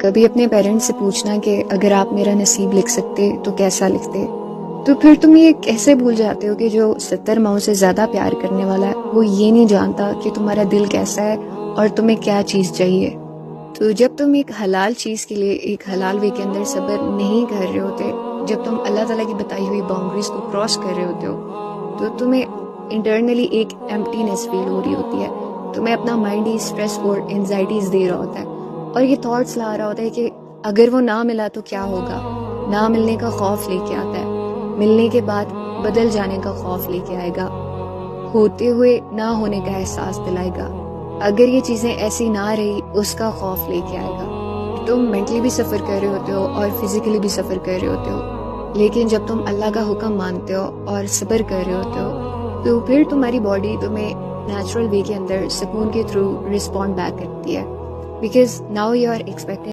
کبھی اپنے پیرنٹس سے پوچھنا کہ اگر آپ میرا نصیب لکھ سکتے تو کیسا لکھتے، تو پھر تم یہ کیسے بھول جاتے ہو کہ جو 70 ماؤں سے زیادہ پیار کرنے والا ہے وہ یہ نہیں جانتا کہ تمہارا دل کیسا ہے اور تمہیں کیا چیز چاہیے۔ تو جب تم ایک حلال چیز کے لیے ایک حلال وے کے اندر صبر نہیں کر رہے ہوتے، جب تم اللہ تعالیٰ کی بتائی ہوئی باؤنڈریز کو کراس کر رہے ہوتے ہو، تو تمہیں انٹرنلی ایک ایمپٹینس فیل ہو رہی ہوتی ہے، تمہیں اپنا مائنڈ ہی اسٹریس اور انزائٹیز دے رہا ہوتا ہے، اور یہ تھاٹس لا رہا ہوتا ہے کہ اگر وہ نہ ملا تو کیا ہوگا۔ نہ ملنے کا خوف لے کے آتا ہے، ملنے کے بعد بدل جانے کا خوف لے کے آئے گا، ہوتے ہوئے نہ ہونے کا احساس دلائے گا، اگر یہ چیزیں ایسی نہ رہی اس کا خوف لے کے آئے گا۔ تم مینٹلی بھی سفر کر رہے ہوتے ہو اور فزیکلی بھی سفر کر رہے ہوتے ہو، لیکن جب تم اللہ کا حکم مانتے ہو اور صبر کر رہے ہوتے ہو تو پھر تمہاری باڈی تمہیں نیچرل وے کے اندر سکون کے تھرو رسپونڈ بیک کرتی ہے، because now you are expecting